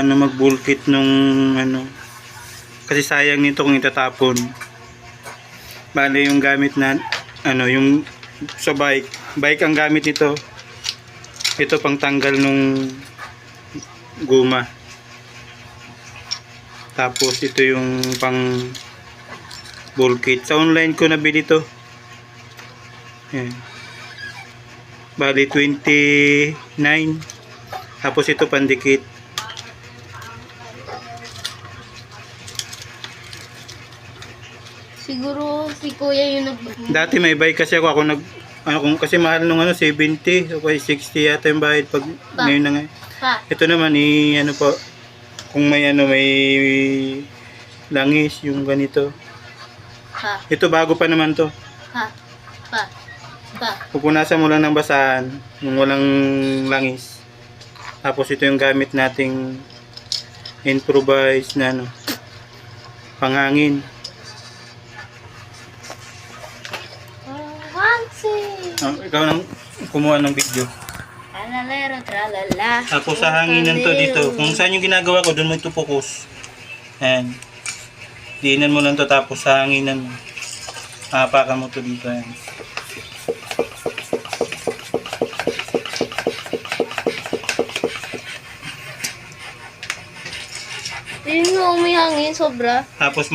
na mag-bulkit nung ano. Kasi sayang nito kung itatapon. Bale yung gamit na ano, yung sa bike. Bike ang gamit nito. Ito pang tanggal nung guma. Tapos ito yung pang bulkit. Sa online ko nabili to. Ayan. Bali 29. Tapos ito pandikit. Siguro si Kuya yung Dati may bike kasi ako kung kasi mahal nung ano 70 o 60 yata yung bayad pag ngayon na ngayon. Pa. Ito naman ano po kung may langis yung ganito. Pa. Ito bago pa naman to. Pa. Pa. Pa. Pupunasan mo lang ng basahan yung walang langis. Tapos ito yung gamit nating improvised na ano panghangin. Ikaw nang kumuha ng video. Alalero, tralala. Tapos sa hanginan to dito. Kung saan yung ginagawa ko, doon mo ito focus. Ayan. Diinan mo lang to tapos sa hanginan mo. Hapakan mo to dito. Ayan. Ayun o, may hangin, sobra. Tapos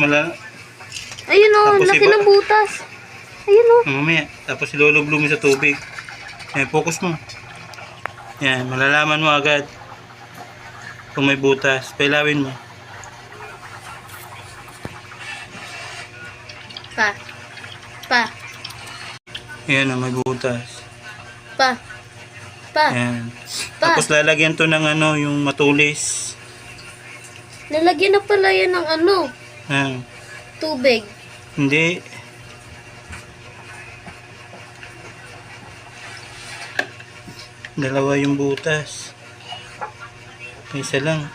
Ayun o, Tapos laki iba- ng butas. Ayun o. mamaya. Tapos ilulublo mo sa tubig. Ayan, focus mo. Ayan, malalaman mo agad kung may butas. Pailawin mo. Pa. Pa. Ayan, may butas. Pa. Pa. Ayan. Pa. Tapos lalagyan to ng ano, yung matulis. Lalagyan na pala yan ng ano, Ayan. tubig. Hindi. Dalawa yung butas. Isa lang.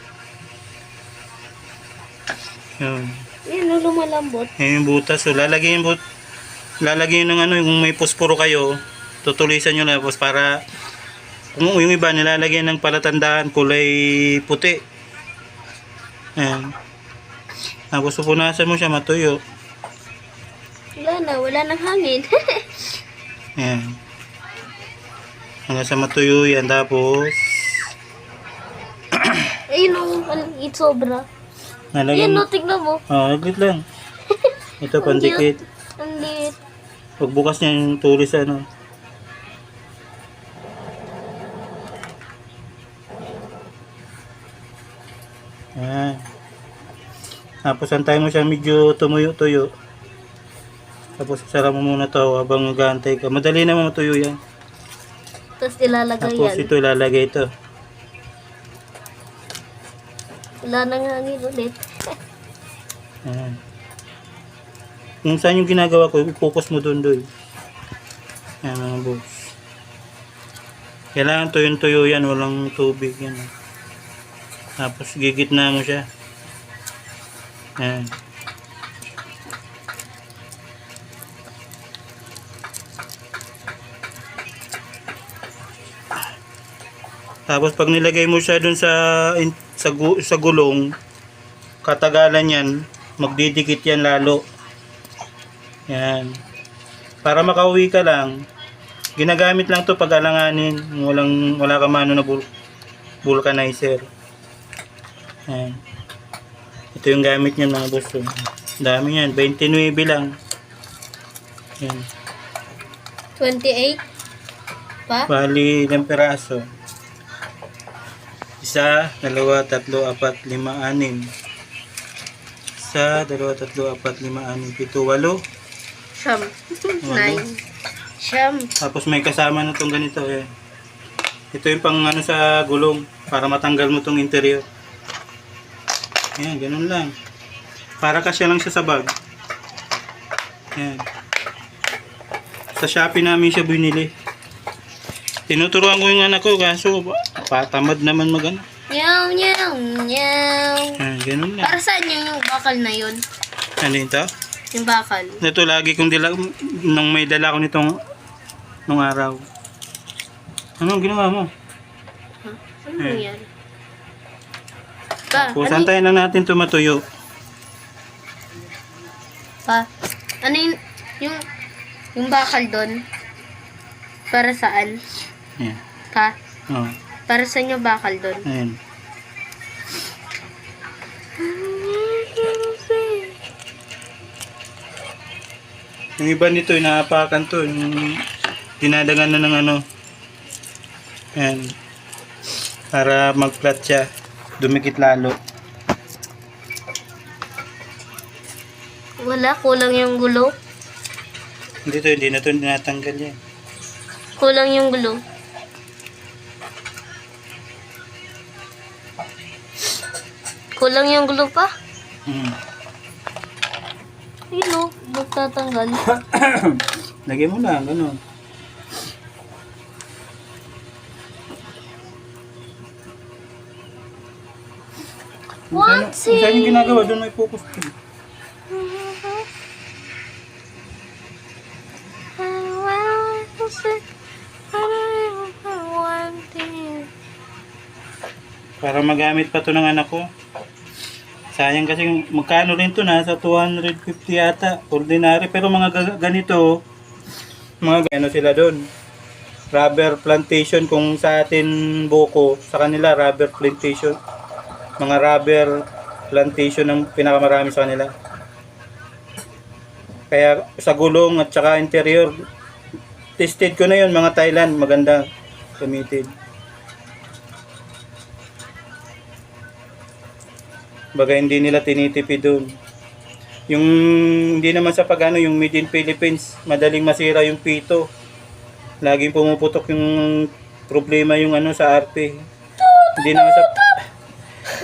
Yun. Ayun o, lumalambot. Yan yung butas. So, lalagyan ng ano, kung may posporo kayo, tutulisan nyo lang. Tapos para, kung yung iba, nilalagyan ng palatandaan, kulay puti. Ayan. Tapos pupunasan mo siya, matuyo. Wala nang hangin. Ayan. Hanggang sa matuyo yan. Tapos, Ayun o, maliit sobra. nalagyan Ayun o, tignan mo. aglit lang. Ito, pandikit. Ang liit. Pagbukas niya yung tulis, ano. Ayan. Tapos antayin mo siya medyo tumuyo-tuyo. Tapos isara mo muna to habang nag-aantay ka. Madali naman matuyo yan. Tapos ilalagay Tapos yan. ito ilalagay ito. Wala nang hangin ulit. Ayan. Kung saan yung ginagawa ko, i-focus mo doon. Ayan mga boss. Kailangan tuyong-tuyo yan, walang tubig yan. Tapos gigitna mo siya. Ayan. Tapos pag nilagay mo siya dun sa gulong, katagalan yan, magdidikit yan lalo. Yan. Para makauwi ka lang, ginagamit lang to pag alanganin, wala ka mano na vulcanizer. Yan. Ito yung gamit niyan mga boss. Dami yan, 29 lang. Yan. 28. Pa? Bali ng peraso. 1, 2, 3, 4, 5, 6. 1, 2, 3, 4, 5, 6, 7, 8. Siyam. 9. Siyam. Tapos may kasama na tong ganito eh. Ito yung pang ano sa gulong para matanggal mo tong interior. Ayan, ganun lang. Para kasya lang siya sa bag. Ayan. Sa Shopee namin siya binili. Tinuturuan ko yung anak ko kaso patamad naman magano. Nyaw, nyaw, nyaw. Ayan, ganun lang. Para saan yung bakal na yun? Ano ito? Yung bakal. Ito lagi kong nung may dala ko nitong nung araw. Anong ginawa mo? Huh? Ano yan? Pa, Kung ano, santayin lang natin ito matuyo. pa, ano yung bakal doon? Para saan? Ayan. Pa, Oh, para saan yung bakal doon? ayan. Yung iba nito, inaapakan to. Yung dinadagan na ng ano. Ayan. Para mag-flat siya. Dumikit lalo. Wala, kulang yung gulo. Dito, hindi na to tinatanggal yan. Kulang yung gulo. Kulang yung gulo pa? Hmm. Ayun o, magtatanggal. Lagyan mo lang, gano'n. Saan yung ginagawa? Doon may focus ko. Para magamit pa to ng anak ko. Sayang kasi magkano rin to, nasa 250 yata. Ordinary, pero mga ganito, mga ano sila doon. Rubber plantation, kung sa atin buko, sa kanila rubber plantation. Mga rubber plantation ang pinakamarami sa kanila. Kaya sa gulong at saka interior, tested ko na yun, mga Thailand, maganda gamitin. Baga hindi nila tinitipid doon. Yung hindi naman sa pagano, yung made in Philippines, madaling masira yung pito. Laging pumuputok yung problema yung ano sa RP.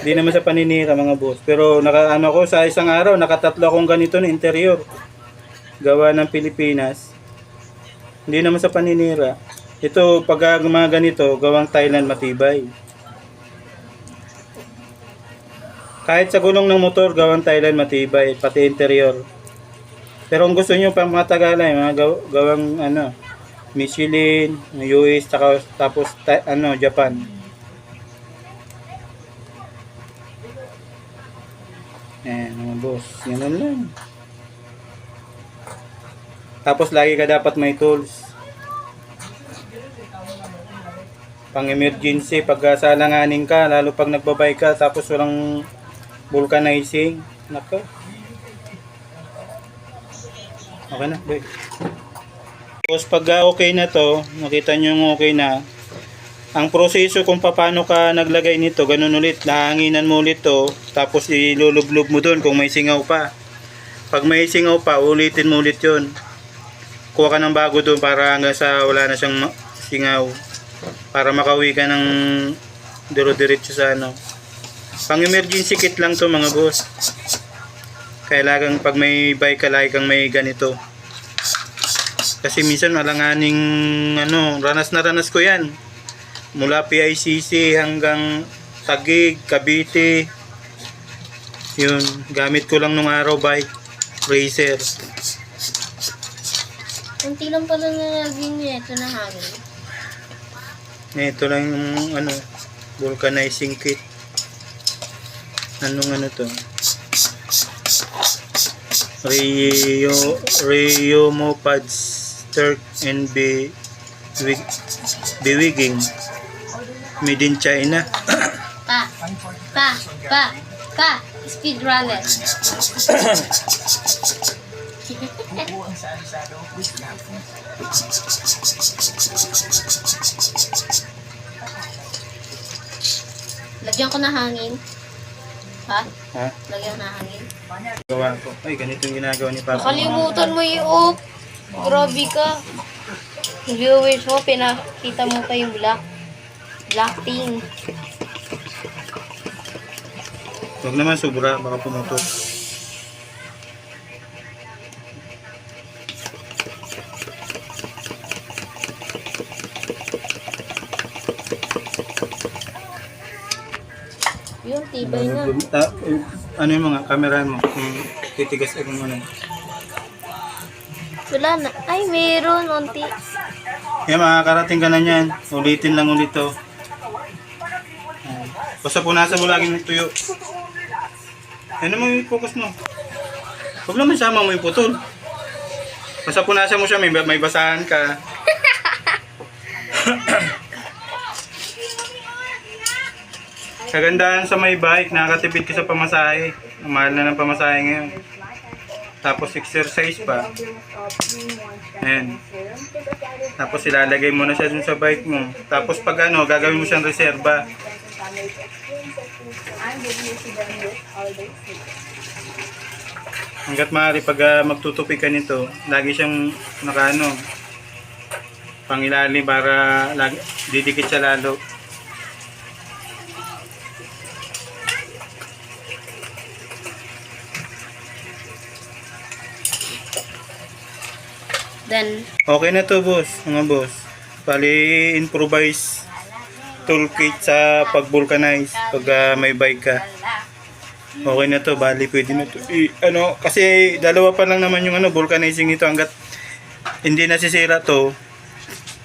Hindi naman sa paninira mga boss. Pero ano ko sa isang araw, nakatatlo akong ganito na interior. Gawa ng Pilipinas. Hindi naman sa paninira. Ito pag mga ganito, gawang Thailand matibay. Kahit sa gulong ng motor, gawang Thailand matibay, pati interior. Pero kung gusto nyo pang matagalan, mga gawang ano, Michelin, US, tapos ano, Japan. Ayan, mga boss. Ganun lang. Tapos lagi ka dapat may tools. Pang emergency, pag salanganin ka, lalo pag nagbabay ka, tapos walang vulcanizing. Nako. Okay na, boy. Tapos pag okay na to, nakita nyo yung okay na, ang proseso kung paano ka naglagay nito, ganun ulit, nahanginan mo ulit to, tapos ilulublob mo dun kung may singaw pa. Pag may singaw pa, ulitin mo ulit yun. Kuha ka ng bago dun para hanggang sa wala na siyang singaw. Para makauwi ka ng diro-diretso sa ano. Pang emergency kit lang to mga boss. Kailangan pag may bike ka, lagi kang may ganito. Kasi minsan alanganing ano, ranas na ranas ko yan. Mula PICC hanggang Taguig, Cavite. Yun, gamit ko lang nung araw bike. Racer. Kunti lang pala nalagyan niya. Ito na hangin. Ito lang yung ano, vulcanizing kit. Anong ano to? Rio Mopads Turk and Bewigging. Made in China. Pa, speed runner. Lagyan ko na hangin. Ha? Ha? Lagyan na hangin. Gawa ko. Ay, ganito yung ginagawa ni Papa. Nakalimutan mo i-off. Grabe ka. Viewers mo, pinakita mo pa yung black thing. Huwag naman sobra, baka pumutok. Yun, tibay na. Ano yung mga camera mo? Titigas ako muna. Wala na. Ay, meron. Unti. Yan, makakarating ka na yan. Ulitin lang ulit to. Basta punasan mo lagi ng tuyo. Ano mo yung focus mo? Huwag naman sama mo yung putol. Basta punasan mo siya, may basahan ka. Kagandahan sa may bike, nakakatipid ka sa pamasahe. Ang mahal na ng pamasahe ngayon. Tapos exercise pa. Ayan. Tapos ilalagay mo na siya dun sa bike mo. Tapos pag ano, gagawin mo siyang reserba. Hanggat maaari pag magtutupi ka nito, lagi siyang nakaano, pangilalim para lagi, didikit siya lalo. Then, Okay na to boss, mga boss. Bali, improvise toolkit sa pag-vulcanize pag may bike ka. Okay na to, bali pwede na to. Kasi dalawa pa lang naman yung vulcanizing nito hanggat hindi nasisira to.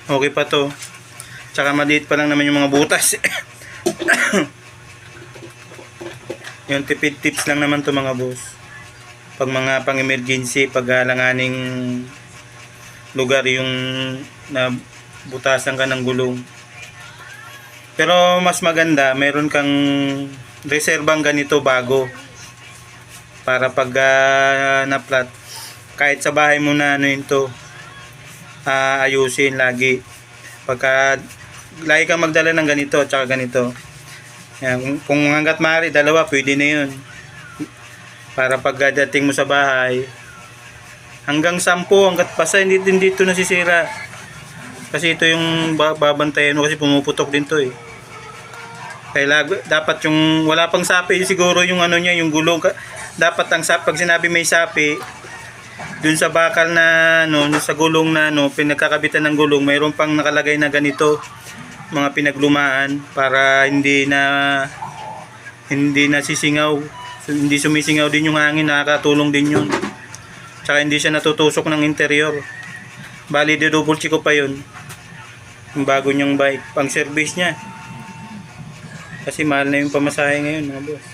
Okay pa to. Tsaka maliit pa lang naman yung mga butas. Yung tipid tips lang naman to mga boss. Pag mga pang-emergency, pag alanganing lugar yung nabutasan ka ng gulong. Pero mas maganda, meron kang reserbang ganito bago. Para pag na-flat, kahit sa bahay mo na ayusin lagi. Pagka lagi kang magdala ng ganito at saka ganito. Yan, kung hanggat maaari, dalawa, pwede na yun. Para pag dating mo sa bahay, hanggang 10 hanggat basta hindi din dito nasisira. Kasi ito yung babantayan mo kasi pumuputok din to eh. Kaya dapat yung wala pang sapi siguro yung niya, yung gulong. Dapat ang sapi, pag sinabi may sapi, dun sa bakal na sa gulong na pinagkakabitan ng gulong, mayroon pang nakalagay na ganito, mga pinaglumaan para hindi na sisingaw. Hindi sumisingaw din yung hangin, nakakatulong din yun. Tsaka hindi siya natutusok ng interior. Bali, double check ko pa yun. Yung bago niyang bike. Pang service niya. Kasi mahal na yung pamasahe ngayon mga boss.